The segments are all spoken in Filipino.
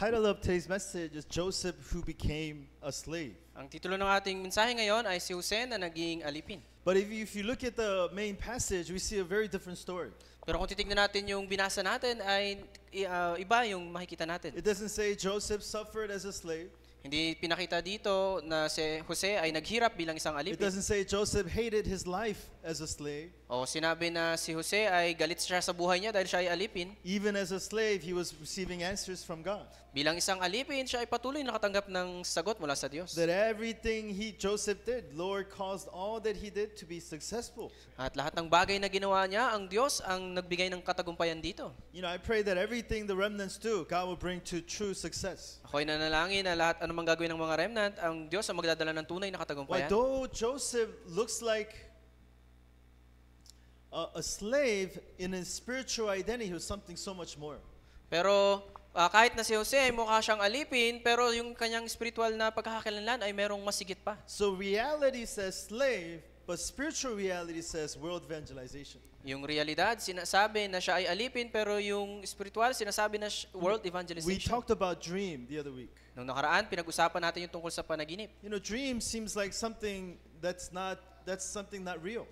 title of today's message is Joseph who became a slave. Ang titulo ng ating mensahe ngayon ay si Jose na naging alipin. But if you look at the main passage, we see a very different story. Pero kung titignan natin yung binasa natin ay iba yung makikita natin. It doesn't say Joseph suffered as a slave. Hindi pinakita dito na si Jose ay naghirap bilang isang It alipin. doesn't say Joseph hated his life as a slave. O sinabi na si Jose ay galit siya sa buhay niya dahil siya ay alipin. Even as a slave, he was receiving answers from God. Bilang isang alipin, siya ay patuloy nakatanggap ng sagot mula sa Diyos. That everything Joseph did, Lord caused all that he did to be successful. At lahat ng bagay na ginawa niya, ang Diyos ang nagbigay ng katagumpayan dito. You know, I pray that everything the remnants do, God will bring to true success. Ako ay nanalangin na lahat anumang gagawin ng mga remnant, ang Diyos ang magdadala ng tunay na katagumpayan. Though Joseph looks like a slave, in his spiritual identity, he was something so much more. Pero kahit na si Jose ay mukha siyang alipin, pero yung kanyang spiritual na pagkakakilanlan ay merong masigit pa. So reality says slave, but spiritual reality says world evangelization. Yung realidad, sinasabi na siya ay alipin, pero yung spiritual, sinasabi na world We evangelization. talked about dream the other week. Nung nakaraan, pinag-usapan natin yung tungkol sa panaginip. You know, dream seems like something that's something not real.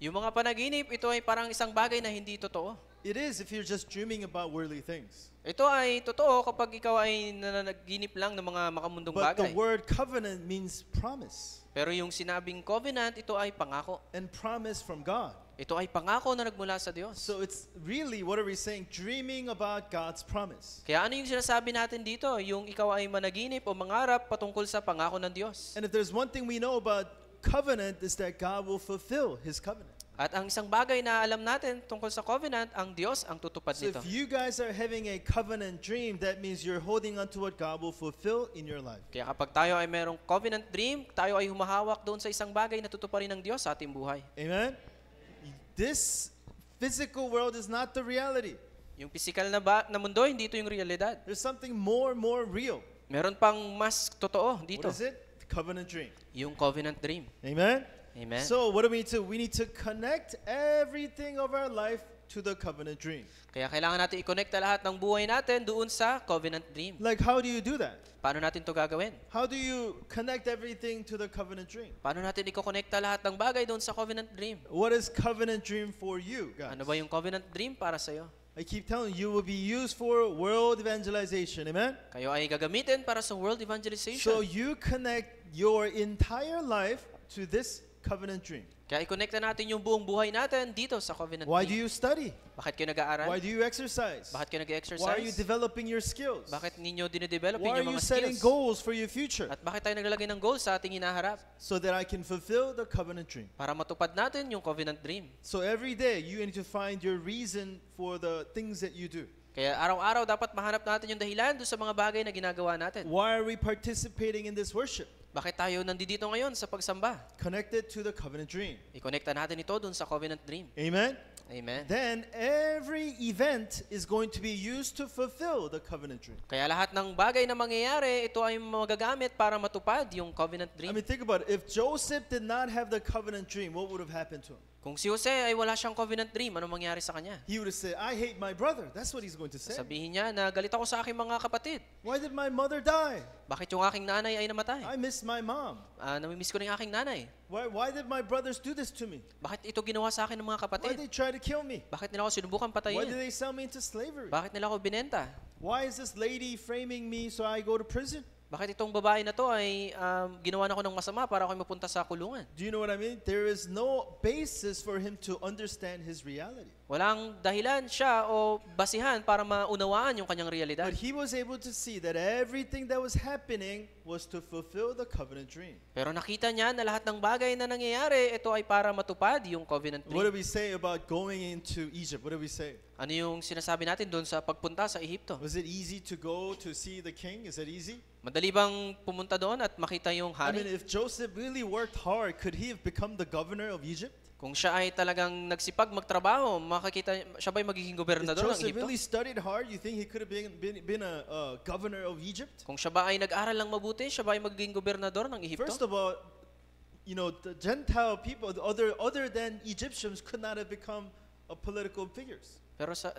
Yung mga panaginip, ito ay parang isang bagay na hindi totoo. It is if you're just dreaming about worldly things. Ito ay totoo kapag ikaw ay nananaginip lang ng mga makamundong But the bagay. word covenant means promise. Pero yung sinabing covenant, ito ay pangako. And promise from God. Ito ay pangako na nagmula sa Diyos. So it's really, what are we saying? Dreaming about God's promise. Kaya ano yung sinasabi natin dito? Yung ikaw ay managinip o mangarap patungkol sa pangako ng Diyos. And if there's one thing we know about covenant is that God will fulfill His covenant. At ang isang bagay na alam natin tungkol sa covenant, ang Diyos ang tutupad So nito. if you guys are having a covenant dream, that means you're holding on to what God will fulfill in your life. Kaya kapag tayo ay merong covenant dream, tayo ay humahawak doon sa isang bagay na tutuparin ng Diyos sa ating buhay. Amen? This physical world is not the reality. Yung physical na mundo, hindi ito yung realidad. There's something more real. Meron pang mas totoo dito. What is it? The covenant dream. Yung covenant dream. Amen? Amen. So what do we need to do? We need to connect everything of our life to the covenant dream. Kaya kailangan natin i-connect lahat ng buhay natin doon sa covenant dream. Like, how do you do that? Paano natin ito gagawin? How do you connect everything to the covenant dream? Paano natin i-connecta lahat ng bagay doon sa covenant dream? What is covenant dream for you, guys? Ano ba yung covenant dream para sa'yo? I keep telling you, you will be used for world evangelization. Amen? Kayo ay gagamitin para sa world evangelization. So you connect your entire life to this covenant dream. Kaya i-connecta natin yung buong buhay natin dito sa covenant Why do dream. you study? Bakit kayo nag-aaral? Why do you exercise? Bakit kayo nag-exercise? Why are you developing your skills? Bakit ninyo dinedevelop Why are yung you mga setting skills? goals for your future? At bakit tayo naglalagay ng goals sa ating hinaharap? So that I can fulfill the covenant dream. Para matupad natin yung covenant dream. So every day you need to find your reason for the things that you do. Kaya araw-araw dapat mahanap natin yung dahilan doon sa mga bagay na ginagawa natin. Why are we participating in this worship? Bakit tayo nandito ngayon sa pagsamba? Connected to the covenant dream. I-connecta natin ito doon sa covenant dream. Amen? Amen. Then every event is going to be used to fulfill the covenant dream. Kaya lahat ng bagay na mangyayari, ito ay magagamit para matupad yung covenant I dream. mean, think about it. If Joseph did not have the covenant dream, what would have happened to him? Kung si Jose ay wala siyang covenant dream, anong mangyari sa kanya? He would have said, I hate my brother. That's what he's going to say. Sabihin niya na galit ako sa aking mga kapatid. Why did my mother die? Bakit yung aking nanay ay namatay? I miss my mom. Namimiss ko na yung aking nanay. Why did my brothers do this to me? Bakit ito ginawa sa akin ng mga Why kapatid? did they try to kill me? Bakit nila ako sinubukan Why did patayin? they sell me into slavery? Bakit nila ako binenta? Why is this lady framing me so I go to prison? Bakit itong babae na to ay ginawa na ako ng masama para ako mapunta sa kulungan? Do you know what I mean? There is no basis for him to understand his reality. Walang dahilan siya o basihan para maunawaan yung kanyang realidad. But he was able to see that everything that was happening was to fulfill the covenant dream. Pero nakita niya na lahat ng bagay na nangyayari, ito ay para matupad yung covenant What did dream. we say about going into Egypt? What did we say? Ano yung sinasabi natin doon sa pagpunta sa Ehipto? Was it easy to go to see the king? Is that easy? Madali bang pumunta doon at makita yung I mean, hari? if Joseph really worked hard, could he have become the governor of Egypt? Kung siya ay talagang nagsipag magtrabaho, makakita siya ba'y magiging If gobernador ng Joseph Ehipto? really studied hard, you think he could have been a governor of Egypt? Kung siya ba ay nag-aral lang mabuti, siya ba ay magiging gobernador ng Ehipto? First of all, you know, the Gentile people, other than Egyptians, could not have become political figures. Pero sa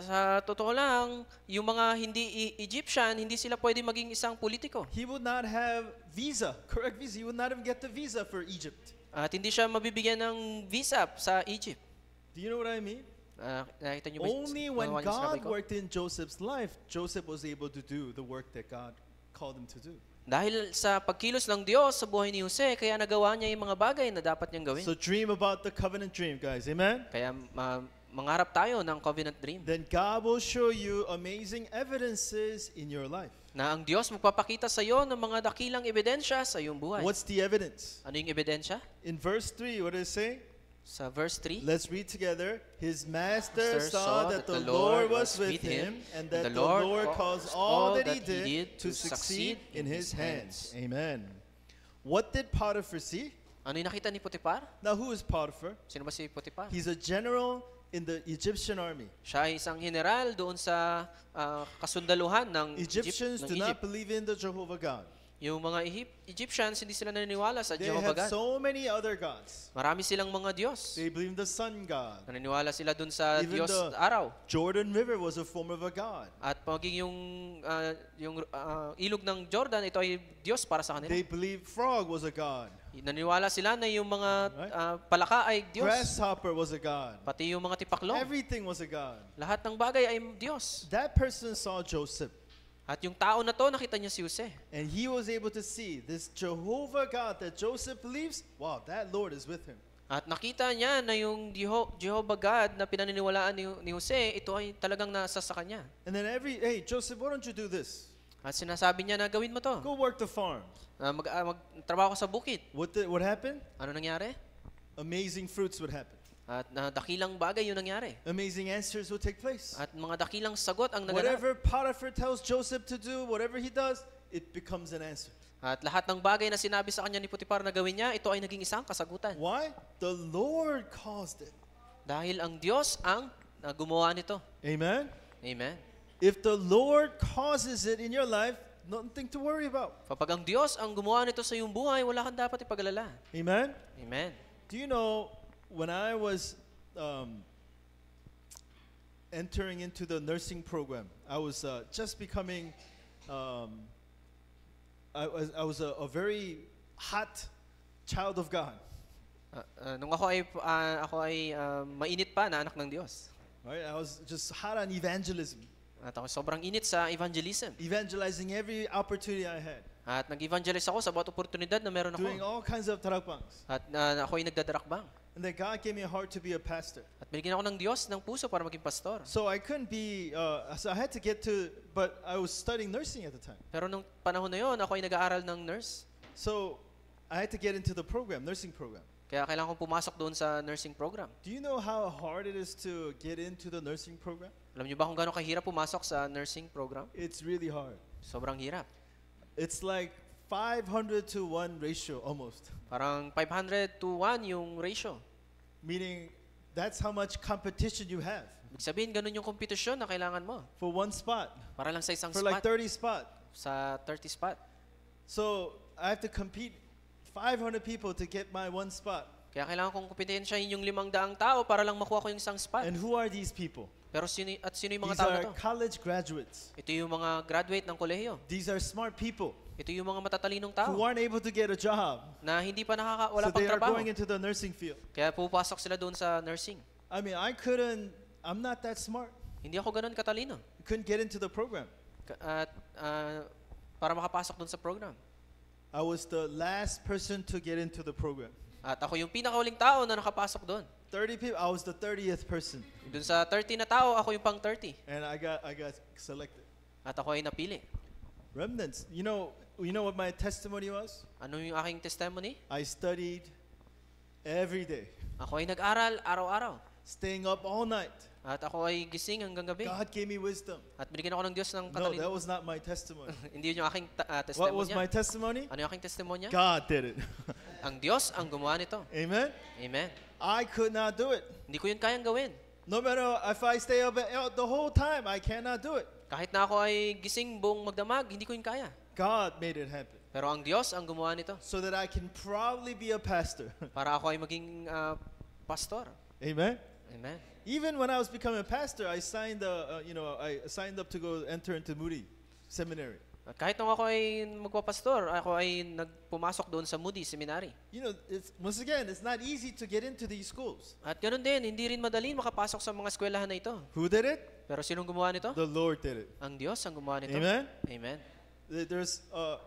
totoo lang, yung mga hindi Egyptian, hindi sila pwede maging isang politiko. He would not have visa, correct visa. He would not even get the visa for Egypt. At hindi siya mabibigyan ng visa sa Egypt. Do you know what I mean? Nakita niyo ba? Only when nakuha niyo yung sinabi God ko? worked in Joseph's life, Joseph was able to do the work that God called him to do. Dahil sa pagkilos ng Diyos sa buhay ni Jose, kaya nagawa niya yung mga bagay na dapat niyang gawin. So dream about the covenant dream, guys. Amen? Kaya mangarap tayo ng covenant dream. Then God will show you amazing evidences in your life. Na ang Diyos magpapakita sa iyo ng mga dakilang ebidensya sa iyong buhay. What's the evidence? Ano yung ebidensya? In verse 3, what does it say? Sa verse 3, Let's read together. His master Master saw that the Lord was with him, and that the Lord caused all that he did to succeed in his hands. Amen. What did Potiphar see? ano yung nakita ni Potiphar? Now, who is Potiphar? Sino ba si Potiphar? He's a general in the Egyptian army. Siya ay isang general doon sa kasundaluhan ng Egyptians do not believe in the Jehovah God. Yung mga Egyptians, hindi sila naniniwala sa They Jehovah have God. so many other gods. Marami silang mga Diyos. They believe in the sun god. Naniniwala sila doon sa Even Diyos the- araw. Jordan River was a form of a god. At maging yung ilog ng Jordan, ito ay Diyos para sa kanila. They believe frog was a god. Naniniwala sila na yung mga Right. palaka ay Diyos. Grasshopper was a god. Pati yung mga tipaklong. Everything was a god. Lahat ng bagay ay Diyos. That person saw Joseph, At yung tao na to, nakita niya si Jose. and he was able to see this Jehovah God that Joseph believes. Wow, that Lord is with him. At nakita niya na yung Jehovah God na pinaniniwalaan ni Jose, ito ay talagang nasa sa kanya. And then hey, Joseph, why don't you do this? At sinasabi niya na gawin mo to. Go work the farm. Magtrabaho ka sa bukid. What happened? Ano nangyari? Amazing fruits would happen. At dakilang bagay yung nangyari. Amazing answers would take place. At mga dakilang sagot ang naganap. Whatever Potiphar tells Joseph to do, whatever he does, it becomes an answer. At lahat ng bagay na sinabi sa kanya ni Potiphar na gawin niya, ito ay naging isang kasagutan. Why? The Lord caused it. Dahil ang Diyos ang gumawa nito. Amen? Amen. If the Lord causes it in your life, nothing to worry about. Kapag ang Diyos ang gumawa nito sa iyong buhay, wala kang dapat ipag-alala. Amen? Amen. Do you know, when I was entering into the nursing program, I was just becoming, I was a very hot child of God. Nung ako ay mainit pa na anak ng Diyos. Right? I was just hot on evangelism, At ako sobrang init sa evangelism. evangelizing every opportunity I had, At nag-evangelize ako sa bawat oportunidad na meron doing ako. all kinds of tarakbangs. At ako ay nagdadarakbang. And then God gave me a heart to be a pastor. At binigyan ako ng Diyos ng puso para maging pastor. So I couldn't be, so I had to get to, but I was studying nursing at the time. Pero nung panahon na yon, ako ay nag-aaral ng nurse. So I had to get into the program, nursing program. Kaya kailangan kong pumasok doon sa nursing program. Do you know how hard it is to get into the nursing program? Alam niyo ba kung gaano kahirap pumasok sa nursing program? It's really hard. Sobrang hirap. It's like 500 to 1 ratio almost. Parang 500 to 1 yung ratio. Meaning that's how much competition you have Ibig sabihin, ganun yung kompetisyon na kailangan mo. for one spot, Para lang sa isang for like spot. 30 spot. Sa 30 spot. So I have to compete 500 people to get my one spot. Kaya kailangan kong kompetensyahin yung 500 tao para lang makuha ko yung isang spot. And who are these people? Pero sino yung mga These tao na are to? college graduates. Ito yung mga graduate ng kolehiyo. These are smart people Ito yung mga matatalinong who tao aren't able to get a job. na hindi pa So wala pang they are trabaho. going into the nursing field. Kaya pupasok sila doon sa nursing. I mean, I'm not that smart. Hindi ako ganun katalino. Couldn't get into the program. At para makapasok doon sa program. I was the last person to get into the program. At ako yung pinakahuling tao na nakapasok doon. 30 people, I was the 30th person. Doon sa 30 na tao, ako yung pang 30. And I got selected. At ako ay napili. Remnants. You know what my testimony was? Ano yung aking testimony? I studied every day, Ako ay nag-aral araw-araw. staying up all night. At ako ay gising hanggang gabi. God gave me wisdom. At binigyan ako ng Diyos ng No, that katalino. was not my testimony. Hindi yun yung aking What was testimonya. my testimony? Ano yung aking testimonya? God did it. Ang Diyos ang gumawa nito. Amen? Amen. I could not do it. Hindi ko yun kayang gawin. No matter if I stay up the whole time, I cannot do it. Kahit na ako ay gising buong magdamag, hindi ko yun kaya. God made it happen Pero ang Diyos ang gumawa nito. so that I can probably be a pastor. Para ako ay maging pastor. Amen? Amen. Even when I was becoming a pastor, I signed I signed up to go enter into Moody Seminary. At kahit nung ako ay magpapastor, ako ay pumasok doon sa Moody Seminary. You know, once again, it's not easy to get into these schools. At ganoon din, hindi rin madali makapasok sa mga eskwelahan na ito. Who did it? Pero sinong gumawa nito? The Lord did it. Ang Diyos ang gumawa nito. Amen? Amen. There's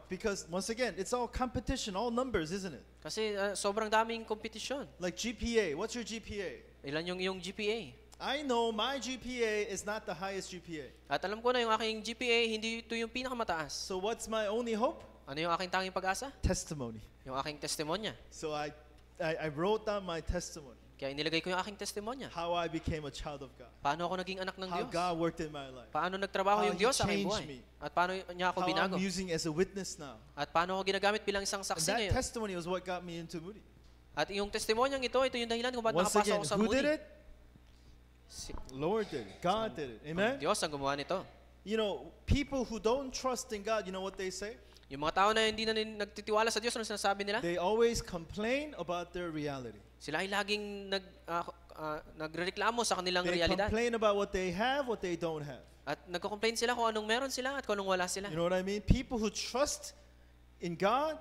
because once again, it's all competition, all numbers, isn't it? Kasi sobrang daming kompetisyon. Like GPA. What's your GPA? Ilan yung iyong GPA? I know my GPA is not the highest GPA. At alam ko na yung aking GPA, hindi ito yung pinakamataas. So what's my only hope? Ano yung aking tanging pag-asa? Testimony. Yung aking testimonya. So I wrote down my testimony. Kaya inilagay ko yung aking testimonya. How I became a child of God. Paano ako naging anak ng How Diyos? God worked in my life. Paano nagtrabaho How yung He Diyos sa aking changed buhay? me. At paano niya ako How binago? I'm using as a witness now. At paano ako ginagamit bilang isang And saksi that ngayon? testimony was what got me into Moody. At yung testimonyang ito yung dahilan kung bakit Once nakapasok again, ako sa who Moody. did it? Lord did it. God did it. Amen? Ang Diyos ang gumawa nito. You know, people who don't trust in God, you know what they say? Yung mga tao na hindi na nagtitiwala sa Diyos, ano sinasabi nila? They always complain about their reality. Sila ay laging nagrereklamo sa kanilang They realidad. complain about what they have, what they don't have. At nagko-complain sila kung anong meron sila at kung anong wala sila. You know what I mean? People who trust in God,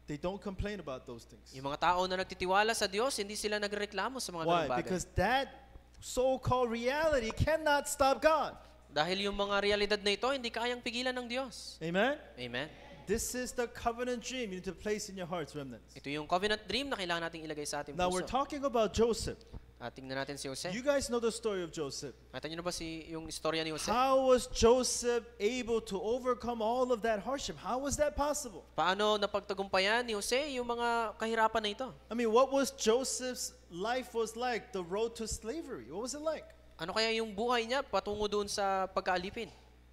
they don't complain about those things. Yung mga tao na nagtitiwala sa Diyos, hindi sila nagrereklamo sa mga Why? ganung bagay. Because that so-called reality cannot stop God. Dahil yung mga realidad na ito, hindi kayang pigilan ng Diyos. Amen? Amen. This is the covenant dream you need to place in your hearts, remnants. Ito yung covenant dream na kailangan nating ilagay sa ating Now we're puso. talking about Joseph. At tingnan natin si Jose. You guys know the story of Joseph. Nakita niyo na ba yung istorya ni Jose? How was Joseph able to overcome all of that hardship? How was that possible? Paano napagtagumpayan ni Jose yung mga kahirapan na ito? I mean, what was Joseph's life was like? The road to slavery. What was it like? Ano kaya yung buhay niya patungo doon sa pagkaalipin?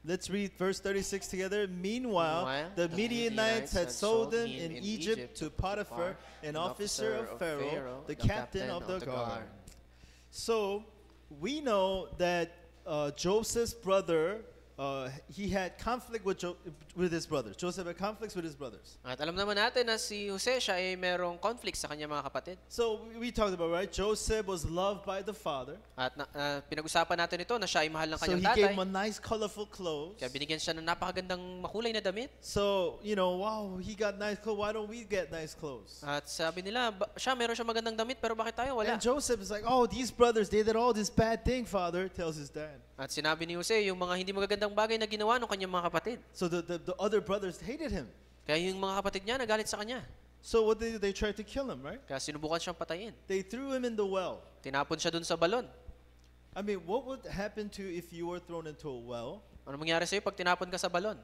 Let's read verse 36 together. Meanwhile, the Midianites had sold him in Egypt to Potiphar, an officer of Pharaoh, the captain of the guard. So, we know that Joseph's brother, he had conflict with his brothers. Joseph had conflicts with his brothers. At alam naman natin na si Jose siya ay merong conflict sa kanyang mga kapatid. So, we talked about, right? Joseph was loved by the father. At pinag-usapan natin ito na siya ay mahal ng So, kanyang he gave tatay. him a nice, colorful clothes. Kaya binigyan siya ng napakagandang makulay na damit. So, you know, wow, he got nice clothes. Why don't we get nice clothes? At sabi nila, meron siya magandang damit pero bakit tayo wala? And Joseph is like, oh, these brothers, they did all this bad thing, father, tells his dad. At sinabi ni Jose yung mga hindi magagandang bagay na ginawa ng kanyang mga kapatid. So the other brothers hated him. Kaya yung mga kapatid niya nagalit sa kanya. So what they do? They tried to kill him, right? Kaya sinubukan siyang patayin. They threw him in the well. Tinapon siya dun sa balon. I mean, what would happen to you if you were thrown into a well? Ano mangyari sa'yo pag tinapon ka sa balon?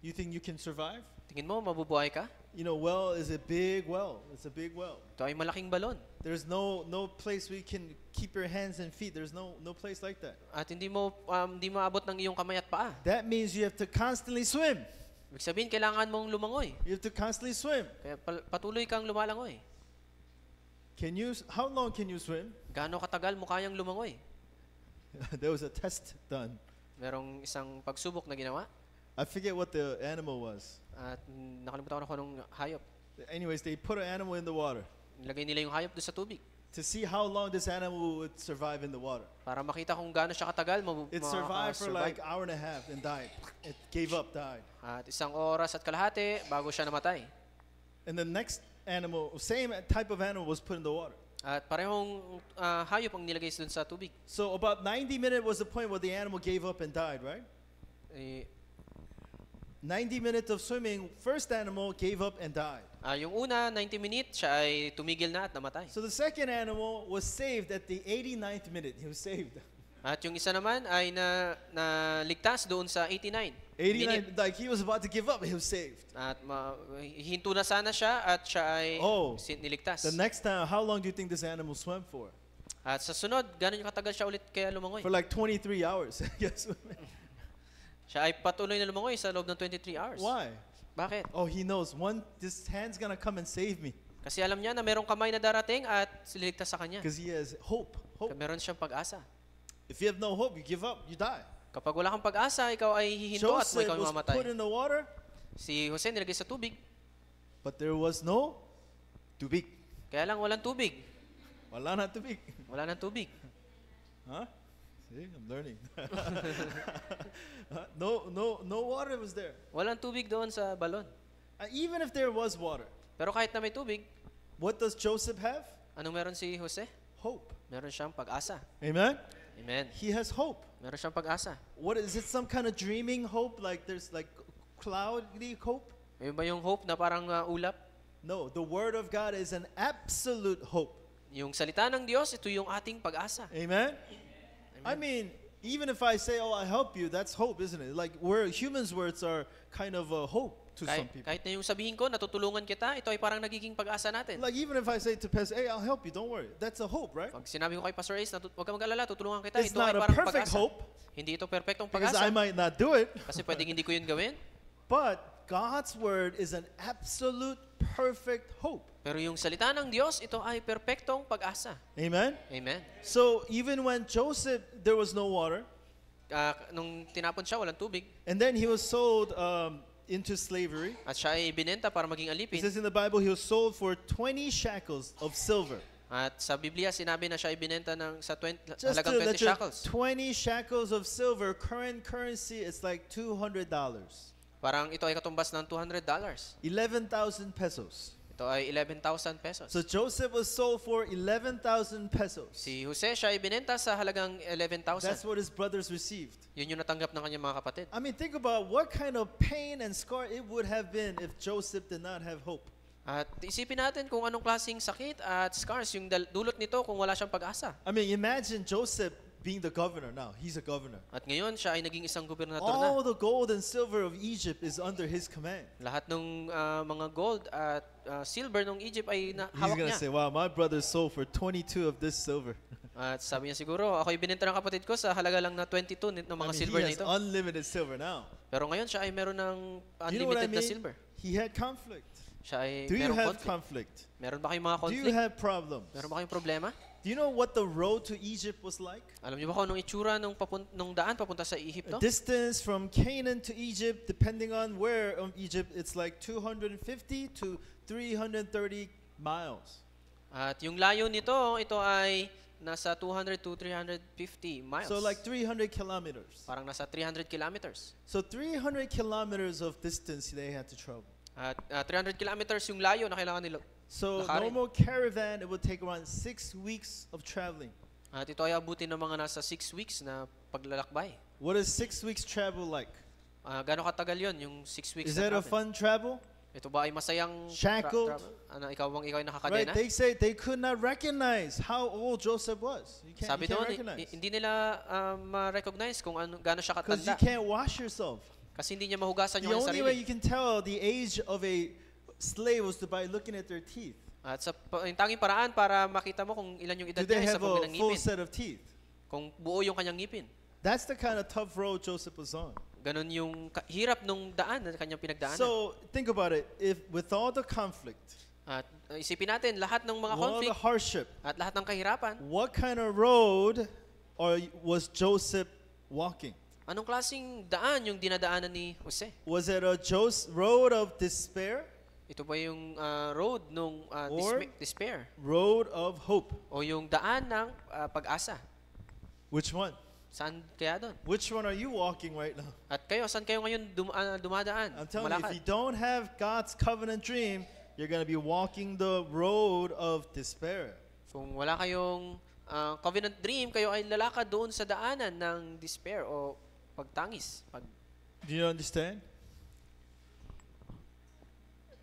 You think you can survive? Tingin mo, mabubuhay ka? You know, well is a big well. It's a big well. Ito ay malaking balon. There's no place where you can keep your hands and feet. There's no place like that. At hindi maabot ng iyong kamay at paa. That means you have to constantly swim. Ibig sabihin, kailangan mong lumangoy. You have to constantly swim. Kaya patuloy kang lumalangoy. How long can you swim? Gaano katagal mo kayang lumangoy? There was a test done. Merong isang pagsubok na ginawa. I forget what the animal was. At nakalimutan ko na kung anong hayop. Anyways, they put an animal in the water Nilagay nila yung hayop doon sa tubig. to see how long this animal would survive in the water. Para makita kung gaano siya katagal It survived for like hour and a half and died. It gave up, died. At 1 oras at kalahati bago siya namatay. And the next animal, same type of animal, was put in the water. At parehong hayop ang nilagay doon sa tubig. So about 90 minutes was the point where the animal gave up and died, right? 90 minutes of swimming, first animal gave up and died. Yung una, 90 minutes, siya ay tumigil na at namatay. So the second animal was saved at the 89th minute. He was saved. At yung isa naman ay ligtas doon sa 89. 89, like he was about to give up, he was saved. At hinto na sana siya at siya ay niligtas. The next time, how long do you think this animal swam for? At sa sunod, gano'n yung katagal siya ulit kaya lumangoy? For like 23 hours. Yes. Siya ay patuloy na lumangoy sa loob ng 23 hours. Why? Bakit? Oh, he knows. This hand's gonna come and save me. Kasi alam niya na merong kamay na darating at sililigtas sa kanya. Because he has hope. Hope. Meron siyang pag-asa. If you have no hope, you give up, you die. Kapag wala kang pag-asa, ikaw ay hihinto at Joseph ikaw ay was mamatay. put in the water, Si Jose nilagay sa tubig, but there was no tubig. kaya lang walang tubig. Wala na tubig. Wala nang tubig. Huh? See, I'm learning. No water was there. Walang tubig doon sa balon. Even if there was water, Pero kahit na may tubig, what does Joseph have? anong meron si Jose? Hope. Meron siyang pag-asa. Amen? Amen. He has hope. Meron siyang pag-asa. What is it? Some kind of dreaming hope? Like there's like cloudy hope? Ayun ba yung hope na parang ulap? No, the Word of God is an absolute hope. Yung salita ng Diyos, ito yung ating pag-asa. Amen? I mean, even if I say, oh, I help you, that's hope, isn't it? Like, humans' words are kind of a hope to some people. Kahit na yung sabihin ko, natutulungan kita, ito ay parang nagiging pag-asa natin. Like, even if I say to Pastor, hey, I'll help you, don't worry. That's a hope, right? Pag sinabi ko kay Pastor Ace, huwag ka mag-alala, tutulungan kita, It's ito ay not a parang perfect pag-asa. hope. Hindi ito perfectong Because pag-asa. I might not do it. Kasi pwedeng hindi ko yun gawin. But God's Word is an absolute perfect hope. Pero yung salita ng Diyos, ito ay perpektong pag-asa. Amen? Amen. So, even when Joseph, there was no water, Nung tinapon siya, walang tubig. and then he was sold into slavery. At siya ay binenta para maging It alipin. says in the Bible, he was sold for 20 shekels of silver. At sa Biblia, sinabi na siya ay binenta ng sa Just halagang to 20 let you, shekels. 20 shekels of silver, current currency, it's like $200. Parang ito ay katumbas ng $200. 11,000 pesos. Ito ay 11,000 pesos. So Joseph was sold for 11,000 pesos. Si Jose, siya ay binenta sa halagang That's 11,000. what his brothers received. Yun yung natanggap ng kanyang mga kapatid. I mean, think about what kind of pain and scar it would have been if Joseph did not have hope. At isipin natin kung anong klaseng sakit at scars yung dulot nito kung wala siyang pag-asa. I mean, imagine Joseph being the governor now. He's a governor. At ngayon, siya ay naging isang gobernador All na. the gold and silver of Egypt is under his command. Lahat ng mga gold at silver ng Egypt ay He's hawak going to niya. say, wow, my brother sold for 22 of this silver. At sabi niya siguro, ako ay binenta ng kapatid ko sa halaga lang na 22 ng mga silver he na has ito. unlimited silver now. Pero ngayon, siya ay meron ng You know what I unlimited na mean? silver. He had conflict. Siya ay Do you merong have conflict. conflict? Meron ba kayong mga Do you conflict? have problems? Meron ba kayong problema? Do you know what the road to Egypt was like? Alam niyo ba kung anong itsura nung daan papunta sa A Ehipto? distance from Canaan to Egypt, depending on where in Egypt, it's like 250 to 330 miles. At yung layo nito, ito ay nasa 200 to 350 miles. So like 300 kilometers. Parang nasa 300 kilometers. So 300 kilometers of distance they had to travel. At 300 kilometers yung layo na kailangan nila. So lakarin. normal caravan, it would take around 6 weeks of traveling. At ito ay abutin ng mga nasa 6 weeks na paglalakbay. What is 6 weeks travel like? Gano'ng katagal yon yung 6 weeks Is na that a travel? fun travel? Ito ba ay masayang Shackled? travel? Ikaw ay Right, nakakadena? they say they could not recognize how old Joseph was. You can't, Sabi you can't doon, recognize. hindi nila ma-recognize kung gaano siya Because you katanda. can't wash yourself. Kasi hindi niya mahugasan The yung only way sarili. you can tell the age of a slave was by looking at their teeth. At yung tanging paraan para makita mo kung ilan yung edad Do they niya sa have a pag ng full ngipin. set of teeth? Kung buo yung kanyang ngipin. That's the kind of tough road Joseph was on. Ganon yung hirap nung daan na kanyang pinagdaanan. So think about it. If with all the conflict, At isipin natin, lahat ng mga all the conflict hardship, at lahat ng kahirapan, what kind of road was Joseph walking? anong klaseng daan yung dinadaanan ni Jose? Was it a road of despair? Ito ba yung road nung Or- despair? Road of hope? O yung daan ng pag-asa? Which one? Saan kaya doon? Which one are you walking right now? At kayo, saan kayo ngayon dumadaan? I'm telling you, if Malakad. you don't have God's covenant dream, you're going to be walking the road of despair. Kung wala kayong covenant dream, kayo ay lalakad doon sa daanan ng despair o pagtangis. Do you understand?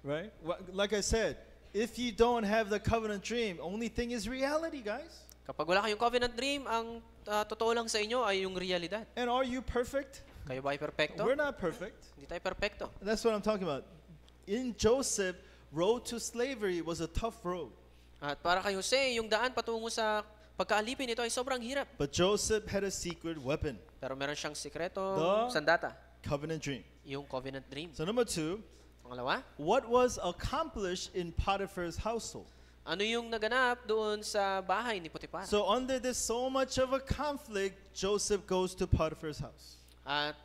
Right? Like I said, if you don't have the covenant dream, only thing is reality, guys. Kapag wala kayong covenant dream, ang totoo lang sa inyo ay yung realidad. And are you perfect? Kayo ba ay perfecto? We're not perfect. Hindi tayo perfecto. That's what I'm talking about. In Joseph, road to slavery was a tough road. At para kay Jose, yung daan patungo sa pagkaalipin ito ay sobrang hirap. But Joseph had a secret weapon, Pero meron siyang sikreto, The- sandata, covenant dream. yung covenant dream. So number 2, Pangalawa, what was accomplished in Potiphar's household? ano yung naganap doon sa bahay ni Potiphar? So under this so much of a conflict, Joseph goes to Potiphar's house. At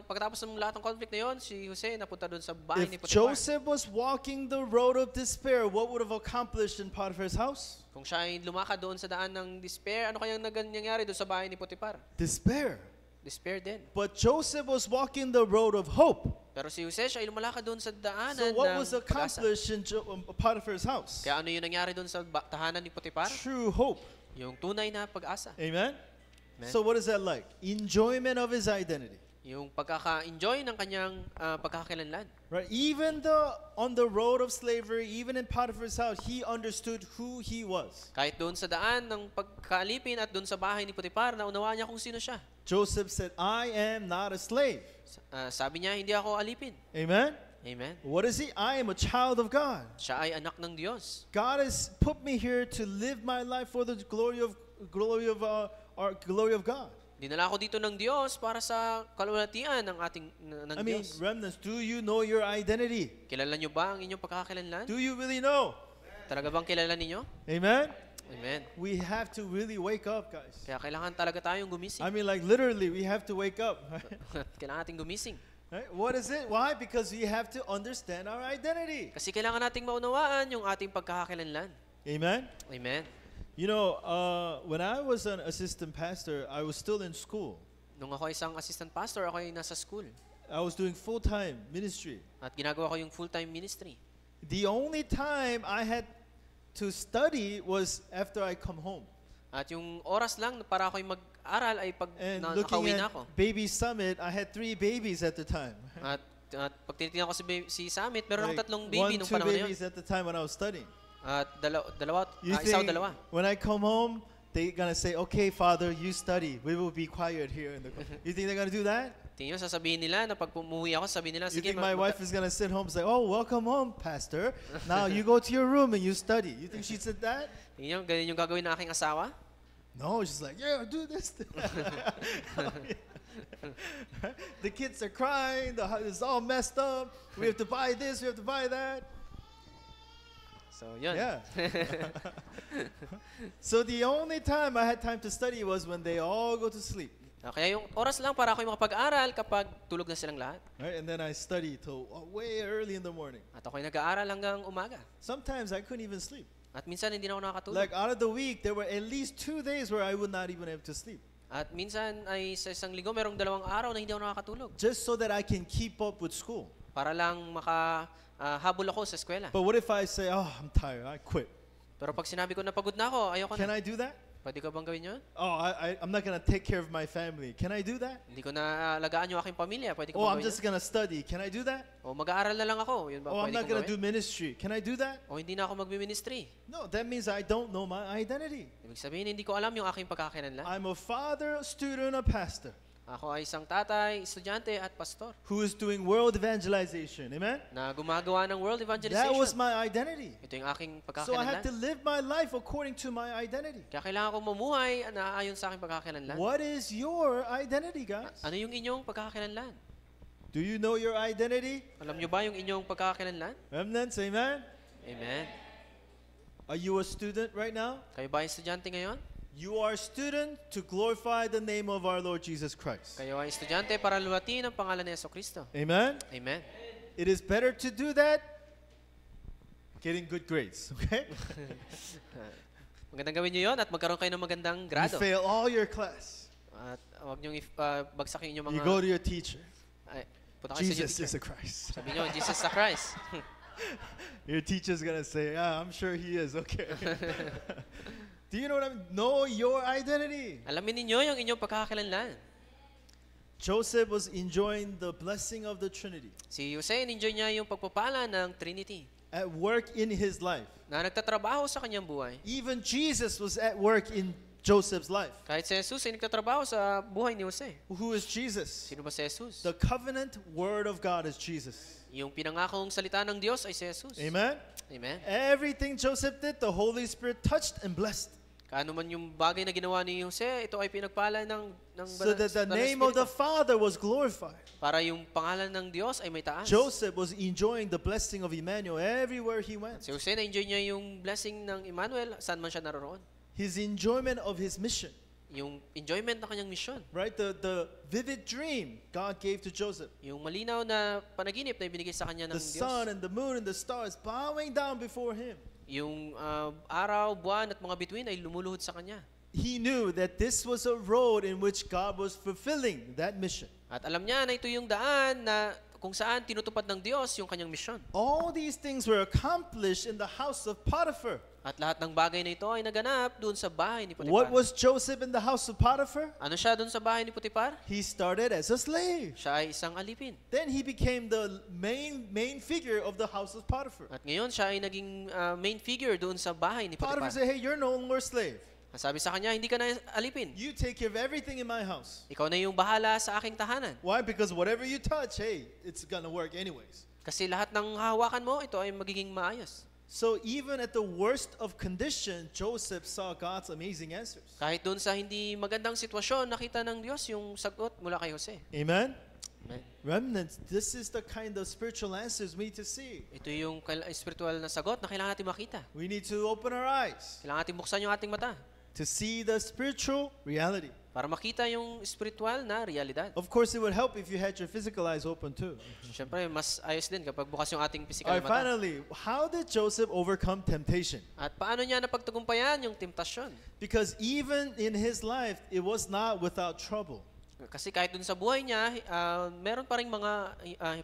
pagkatapos ng lahat ng conflict na yon, si Jose napunta doon sa bahay ni If Potiphar. Joseph was walking the road of despair, what would have accomplished in Potiphar's house? Kung siya ay lumakad doon sa daan ng despair, ano kayang nangyayari doon sa bahay ni Potiphar? Despair. Despair din. But Joseph was walking the road of hope. Pero si Jose, siya ay lumalakad doon sa daanan So what ng was pag-asa. accomplished in Potiphar's house? Kaya ano yung nangyari doon sa tahanan ni Potiphar? True hope. Yung tunay na pag-asa. Amen? Amen. So what is that like? Enjoyment of his identity. Yung pagkaka-enjoy ng kanyang pagkakakilanlan. Right? Even though on the road of slavery, even in Potiphar's house, he understood who he was. Kahit doon sa daan ng pagkaalipin at doon sa bahay ni Potiphar, naunawaan niya kung sino siya. Joseph said, I am not a slave. Sabi niya, hindi ako alipin. Amen? Amen. What is he? I am a child of God. Siya ay anak ng Diyos. God has put me here to live my life for the glory of God. Dinala ako dito ng Diyos para sa kalwalhatian ng ating ng I mean, Diyos. remnants, do you know your identity? Kilala niyo ba ang inyong pagkakakilanlan? Do you really know? Talaga bang kilala ninyo? Amen? Amen. We have to really wake up, guys. Kaya kailangan talaga tayong gumising. I mean, like literally, we have to wake up. Kailangan nating gumising. Right? What is it? Why? Because we have to understand our identity. Kasi kailangan nating maunawaan yung ating pagkakakilanlan. Amen? Amen. You know, when I was an assistant pastor, I was still in school. Nung ako isang assistant pastor, ako ay nasa school. I was doing full-time ministry. At ginagawa ko yung full-time ministry. The only time I had to study was after I come home. At yung oras lang para ako'y mag-aral ay pag And nakauwi looking na at ako. Baby Summit, I had 3 babies at the time. At pag tinitingnan ko si Summit, meron Like, akong 3 baby 1, nung 2 panahon na yun. babies at the time when I was studying. At You isa o think dalawa. when I come home, they're gonna say, "Okay, Father, you study. We will be quiet here in the." You think they're gonna do that? Tingin nyo, sasabihin nila na pag umuwi ako, sasabihin nila, You sige, think my wife is gonna sit home and say, "Oh, welcome home, Pastor. Now you go to your room and you study." You think she said that? Tingin nyo, ganyan yung gagawin ng aking asawa? No, she's like, "Yeah, do this." The kids are crying. The house is all messed up. We have to buy this. We have to buy that. So, yun. Yeah. So the only time I had time to study was when they all go to sleep. Kaya yung oras lang para ako'y makapag-aral kapag tulog na silang lahat. Right? And then I study till way early in the morning. At ako'y nag-aaral hanggang umaga. Sometimes I couldn't even sleep. At minsan hindi na ako nakakatulog. Like out of the week, there were at least 2 days where I would not even have to sleep. At minsan ay sa isang linggo, merong 2 araw na hindi ako nakakatulog. Just so that I can keep up with school. Para lang makahabol ako sa eskwela. But what if I say, "Oh, I'm tired. I quit." Pero pag sinabi ko na pagod na ako, ayoko Can na. I do that? Pwede ko bang gawin yun? Oh, I'm not gonna take care of my family. Can I do that? Hindi ko na alagaan yung aking pamilya. Pwede ko Oh, bang I'm gawin just gonna study. Can I do that? yun? O mag-aaral na lang ako. Yun ba Oh, I'm pwede not kong gonna do gawin? ministry. Can I do that? O hindi na ako magmi-ministry. No, that means I don't know my identity. Ibig sabihin, hindi ko alam yung aking pagkakakilanlan. I'm a father, a student, a pastor Ako ay isang tatay, estudyante at pastor who is doing world evangelization. Amen? na gumagawa ng world That evangelization. was my identity. Ito yung aking So I had to pagkakakilanlan. live my life according to my identity. Kaya kailangan kong mamuhay na ayon sa aking pagkakakilanlan. What is your identity, guys? Ano yung inyong pagkakakilanlan? Do you know your identity? Alam nyo ba yung inyong pagkakakilanlan? Remnants, amen? Amen. Are you a student right now? Kayo ba ay estudyante ngayon? You are a student to glorify the name of our Lord Jesus Christ. Kayo ay estudyante para luwatin ang pangalan ni Jesucristo. Amen? Amen. It is better to do that getting good grades, okay? Magandang gawin nyo yun at magkaroon kayo ng magandang You grado. fail all your class. At huwag nyo bagsakin yung You mga... go to your teacher. Ay, punta kayo sa Jesus is teacher. the Christ. Sabi nyo, Jesus the Christ. Your teacher's gonna say, "Yeah, I'm sure he is." Okay. Do you know what I mean? Know your identity. Alamin ninyo yung inyong pagkakakilanlan. Joseph was enjoying the blessing of the Trinity Si Jose, enjoy niya yung pagpapala ng Trinity at work in his life. na nagtatrabaho sa kanyang buhay. Even Jesus was at work in Joseph's life. Kahit si Jesus ay nagtatrabaho sa buhay ni Jose. Who is Jesus? Sino ba si Jesus? The covenant word of God is Jesus. Yung pinangakong salita ng Diyos ay si Jesus. Amen? Amen. Everything Joseph did, the Holy Spirit touched and blessed. Kaano man yung bagay na ginawa ni Jose, ito ay pinagpala ng So that the name of the Father was glorified. Para yung pangalan ng Diyos ay may taas. Joseph was enjoying the blessing of Emmanuel everywhere he went. Si Jose, na-enjoy niya yung blessing ng Emmanuel saan man siya naroon. His enjoyment of his mission Yung enjoyment ng kanyang misyon. Right? The vivid dream God gave to Joseph. Yung malinaw na panaginip na ibinigay sa kanya ng The Diyos. sun and the moon and the stars bowing down before him. Yung araw, buwan at mga bituin ay lumuluhod sa kanya. He knew that this was a road in which God was fulfilling that mission. At alam niya na ito yung daan na kung saan tinutupad ng Diyos yung kanyang misyon. All these things were accomplished in the house of Potiphar. At lahat ng bagay na ito ay naganap doon sa bahay ni Potiphar. What was Joseph in the house of Potiphar? Ano siya doon sa bahay ni Potiphar? He started as a slave. Siya ay isang alipin. Then he became the main figure of the house of Potiphar. At ngayon siya ay naging main figure doon sa bahay ni Potiphar. Potiphar said, hey, you're no longer a slave. Sabi sa kanya, hindi ka na alipin. You take care of everything in my house. Ikaw na yung bahala sa aking tahanan. Why? Because whatever you touch, hey, it's gonna work anyways. Kasi lahat ng hahawakan mo, ito ay magiging maayos. So even at the worst of condition, Joseph saw God's amazing answers. Kahit doon sa hindi magandang sitwasyon, nakita ng Diyos yung sagot mula kay Jose. Amen? Amen. Remnants, this is the kind of spiritual answers we need to see. Ito yung spiritual na sagot na kailangan natin makita. We need to open our eyes Kailangan natin buksan yung ating mata to see the spiritual reality. para makita yung spiritual na realidad. Of course, it would help if you had your physical eyes open too. Siyempre, mas ayos din kapag bukas yung ating physical All right, na mata. finally, how did Joseph overcome temptation? At paano niya napagtagumpayan yung temptasyon? Because even in his life, it was not without trouble. Kasi kahit dun sa buhay niya, meron pa rin mga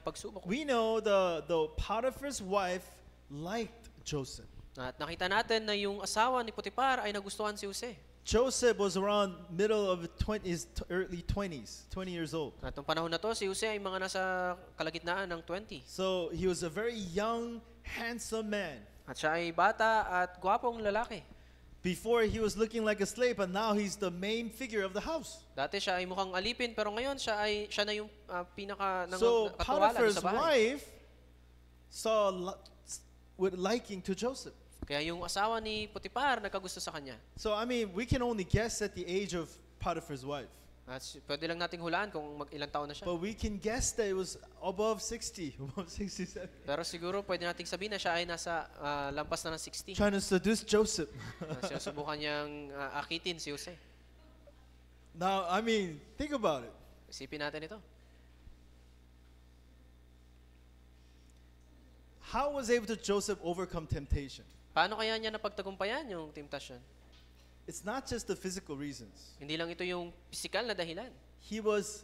pagsubok. We know the Potiphar's wife liked Joseph. At nakita natin na yung asawa ni Potiphar ay nagustuhan si Jose. Joseph was around middle of his early 20s, 20 years old. At nung panahon na to, si Jose ay mga nasa kalagitnaan ng 20. So he was a very young, handsome man. At siya ay bata at gwapong lalaki. Before he was looking like a slave, but now he's the main figure of the house. Dati siya ay mukhang alipin, pero ngayon siya na yung pinaka So katuwala Potiphar's sa bahay. wife saw with liking to Joseph. Kaya yung asawa ni Potiphar nagkagusto sa kanya. So I mean, we can only guess at the age of Potiphar's wife. At pwede lang nating hulaan kung ilang taon na siya. But we can guess that it was above 60, above 67. Pero siguro pwede nating sabihin na siya ay nasa lampas na ng 60. Trying to seduce Joseph. Siya subukan niyang akitin si Jose. Now, I mean, think about it. Isipin natin ito. How was able to Joseph overcome temptation? Paano kaya niya napagtagumpayan yung temptasyon? It's not just the physical reasons. Hindi lang ito yung physical na dahilan. He was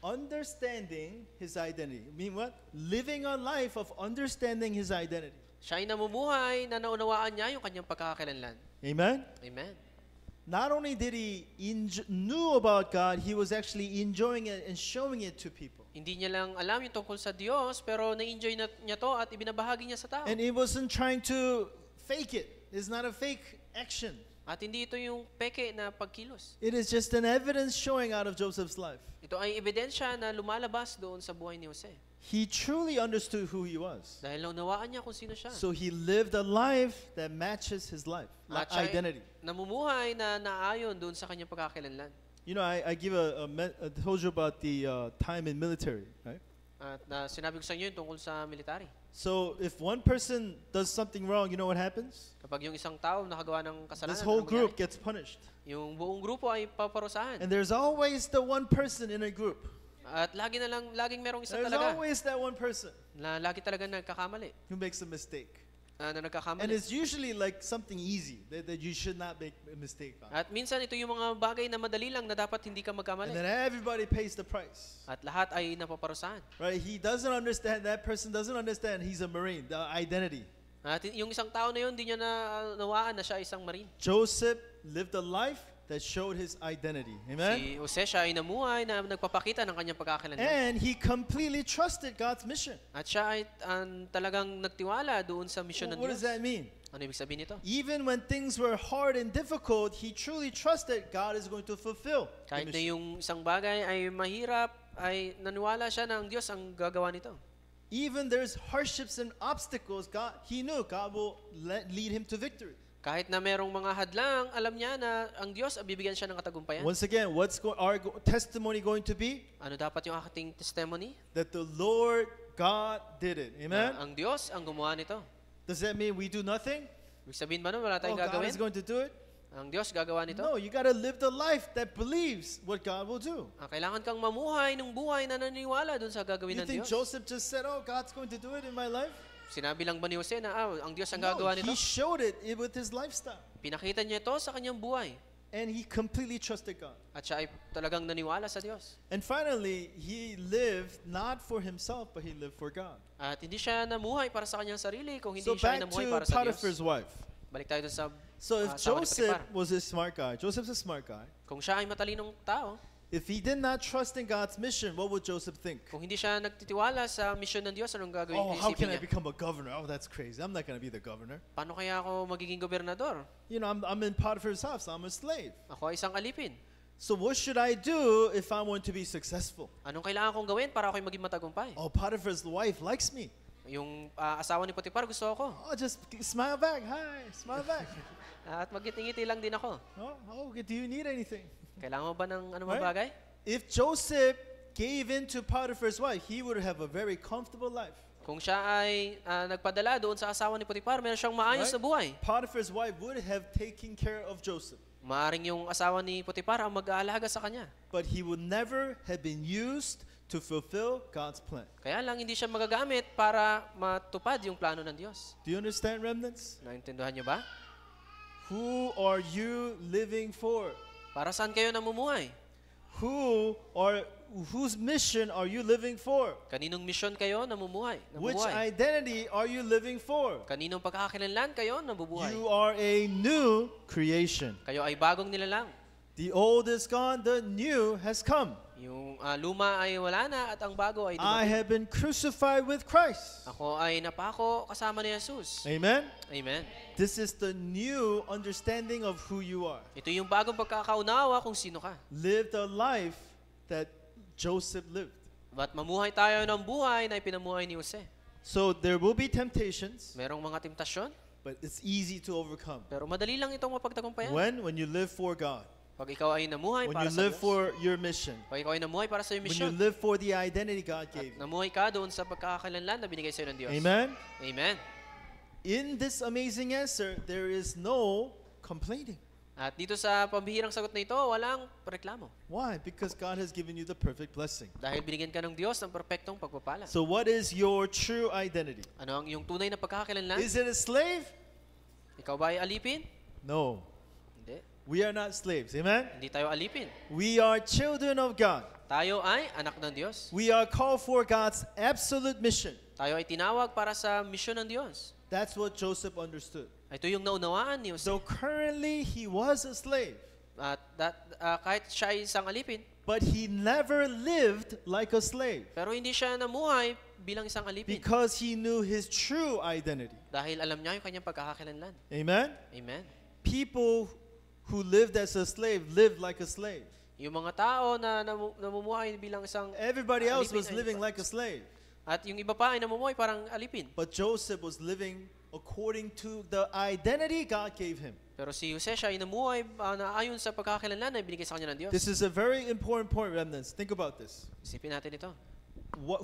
understanding his identity. I mean what? Living a life of understanding his identity. Siya ay namumuhay na naunawaan niya yung kanyang pagkakakilanlan. Amen? Amen. Not only did he knew about God, he was actually enjoying it and showing it to people. Hindi niya lang alam yung tungkol sa Diyos, pero na-enjoy niya to at ibinabahagi niya sa tao. And he wasn't trying to fake it. It's not a fake action. At hindi ito yung peke na pagkilos. It is just an evidence showing out of Joseph's life. Ito ay ebidensya na lumalabas doon sa buhay ni Jose. He truly understood who he was. Dahil naunawaan niya kung sino siya. So he lived a life that matches his life, At siya ay identity. namumuhay na naayon doon sa kanyang pagkakakilanlan. You know, I told you about the time in military, right? At sinabi ko sa inyo yung tungkol sa military. So if one person does something wrong, you know what happens? Kapag yung isang tao nakagawa ng kasalanan, This whole ano group mangyari? gets punished. Yung buong grupo ay paparusahan. And there's always the one person in a group. At laging merong isa There's talaga always that one person na lagi talaga nagkakamali. who makes a mistake. Na And nagkakamali. it's usually like something easy that you should not make a mistake on. At minsan ito yung mga bagay na madali lang na dapat hindi ka And magkamali. then everybody pays the price. At lahat ay napaparusahan. Right? He doesn't understand, that person doesn't understand he's a Marine, the identity. At yung isang tao na yun, hindi niya nawaan na siya isang marine. Joseph lived a life that showed his identity. Amen? Si Jose siya ay namuhay na nagpapakita ng kanyang pagkakakilanlan. And he completely trusted God's mission. At siya ay talagang nagtiwala doon sa misyon ng What does Diyos. that mean? Ano ibig sabihin nito? Even when things were hard and difficult, he truly trusted God is going to fulfill the Kahit na mission. yung isang bagay ay mahirap, ay naniwala siya na ang Diyos ang gagawa nito. Even there's hardships and obstacles, he knew God will lead him to victory. Kahit na merong mga hadlang, alam niya na ang Diyos ang bibigyan siya ng katagumpayan. Once again, what's our testimony going to be? Ano dapat yung ating testimony? That the Lord God did it. Amen? Ang Diyos ang gumawa nito. Does that mean we do nothing? Ibig sabihin ba nun, wala tayong God gagawin? is going to do it? Ang Diyos gagawa nito? No, you got to live the life that believes what God will do. Kailangan kang mamuhay ng buhay na naniniwala dun sa gagawin You ng think Diyos. Joseph just said, "Oh, God's going to do it in my life"? Sinabi lang ba ni Jose na ang Diyos ang No, gagawa nito? he showed it with his lifestyle. Pinakita niya ito sa kanyang buhay. And he completely trusted God. At siya ay talagang naniwala sa Diyos. And finally, he lived not for himself, but he lived for God. At hindi siya namuhay para sa kanyang sarili, kung hindi So siya ay back namuhay to para sa Diyos. Potiphar's wife. Balik tayo dun sa So if asawa ni Joseph Potiphar. was a smart guy, Joseph's a smart guy. Kung siya ay matalinong tao, If he did not trust in God's mission, what would Joseph think? kung hindi siya nagtitiwala sa misyon ng Diyos, anong gagawin Oh, how can isipin I niya? become a governor? Oh, that's crazy. I'm not going to be the governor. Paano kaya ako magiging gobernador? You know, I'm in Potiphar's house. I'm a slave. Ako ay isang alipin. So what should I do if I want to be successful? Anong kailangan kong gawin para ako'y maging matagumpay? Oh, Potiphar's wife likes me. Yung asawa ni Potiphar, gusto ako. Oh, just smile back. Hi, smile back. At magngiti-ngiti lang din ako. Oh, do you need anything? Kailangan mo ba ng ano mga Right? bagay? If Joseph gave in to Potiphar's wife, he would have a very comfortable life. Kung siya ay nagpadala doon sa asawa ni Potiphar, meron siyang maayos na buhay. Potiphar's wife would have taken care of Joseph. Maaring yung asawa ni Potiphar ang mag-aalaga sa kanya. But he would never have been used to fulfill God's plan. Kaya lang hindi siya magagamit para matupad yung plano ng Diyos. Do you understand, remnants? Naintindihan niyo ba? Who are you living for? Para saan kayo namumuhay? Whose mission are you living for? Kaninong misyon kayo namumuhay? Which identity are you living for? Kaninong pagkakakilanlan kayo nabubuhay? You are a new creation. Kayo ay bagong nilalang. The old is gone, the new has come. Yung luma ay wala na at ang bago ay I dumating. have been crucified with Christ. Ako ay napako kasama ni Jesus. Amen? Amen. This is the new understanding of who you are. Ito yung bagong pagkakaunawa kung sino ka. Live the life that Joseph lived. Ba't mamuhay tayo ng buhay na ipinamuhay ni Jose? So there will be temptations, Merong mga temptasyon, but it's easy to overcome. pero madali lang itong mapagtagumpayan. When you live for God. Pag ikaw ay namuhay When para you sa live Diyos. for your mission. Pag ikaw ay namuhay para sa iyong When you misyon. live for the identity God At gave you. namuhay ka doon sa pagkakakilanlan na binigay sa iyo ng Diyos. Amen? Amen. In this amazing answer, there is no complaining. At dito sa pambihirang sagot na ito, walang reklamo. Why? Because God has given you the perfect blessing. Dahil binigyan ka ng Diyos ng perpektong pagpapala. So what is your true identity? Ano ang iyong tunay na pagkakakilanlan? Is it a slave? Ikaw ba ay alipin? No. Hindi. We are not slaves. Amen? Hindi tayo alipin. We are children of God. Tayo ay anak ng Diyos. We are called for God's absolute mission. Tayo ay tinawag para sa misyon ng Diyos. That's what Joseph understood. Ito yung naunawaan ni Jose. So currently he was a slave, At kahit siya ay isang alipin, but he never lived like a slave pero hindi siya namuhay bilang isang alipin. because he knew his true identity. Dahil alam niya yung kanyang pagkakakilanlan. Amen? Amen. People who lived as a slave lived like a slave. Yung mga tao na namumuhay bilang isang Everybody else alipin was ay- living like a slave. At yung iba pa ay namumuhay parang alipin. But Joseph was living according to the identity God gave him. Pero si Jose siya ay namuhay na ayon sa pagkakakilanlan na ibinigay sa kanya ng Diyos. This is a very important point, remnants. Think about this. Isipin natin ito.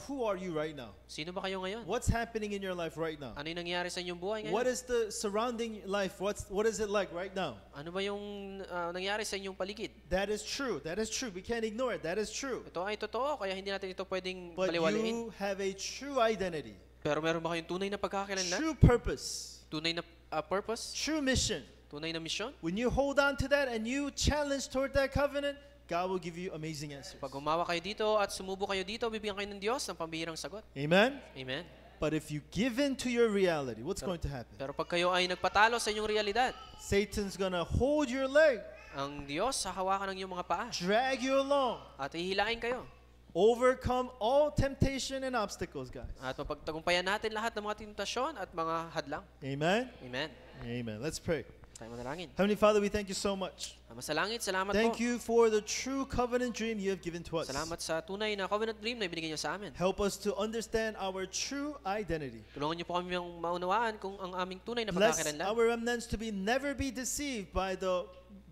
Who are you right now? Sino ba kayo ngayon? What's happening in your life right now? Ano yung nangyayari sa inyong buhay What ngayon? is the surrounding life? What is it like right now? Ano ba yung nangyayari sa inyong paligid? That is true. That is true. We can't ignore it. That is true. Ito ay totoo, kaya hindi natin ito pwedeng But baliwalain. you have a true identity, Pero meron ba kayong tunay na pagkakakilanlan? true purpose, Tunay na purpose? true mission. Tunay na misyon? When you hold on to that and you challenge toward that covenant, God will give you amazing answers. Pag gumawa kayo dito at sumubo kayo dito, bibigyan kayo ng Diyos ng pambihirang sagot. Amen? Amen. But if you give in to your reality, what's going to happen? Pero pag kayo ay nagpatalo sa inyong realidad, Satan's going to hold your leg, ang Diyos sa hawakan ng iyong mga paa drag you along, at hihilain kayo. overcome all temptation and obstacles, guys. At mapagtagumpayan natin lahat ng mga tentasyon at mga hadlang. Amen? Amen. Amen. Let's pray. Tayo manalangin. Heavenly Father, we thank you so much. Ama sa langit, salamat Thank po. you for the true covenant dream you have given to us. Salamat sa tunay na covenant dream na ibinigay niyo sa amin. Help us to understand our true identity. Tulungan niyo po kami yung maunawaan kung ang aming tunay na Bless pagkakakilanlan. our remnants to never be deceived by the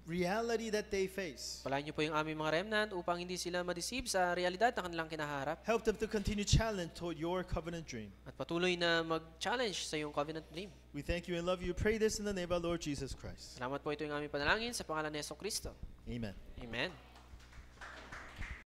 reality that they face. Palain niyo po yung aming mga remnant upang hindi sila ma-deceive sa realidad na kanilang kinaharap. Help them to continue challenge toward your covenant dream. At patuloy na mag-challenge sa iyong covenant dream. We thank you and love you. Pray this in the name of our Lord Jesus Christ. Salamat po, ito yung aming panalangin sa pangalan ni Jesu Kristo. Amen. Amen.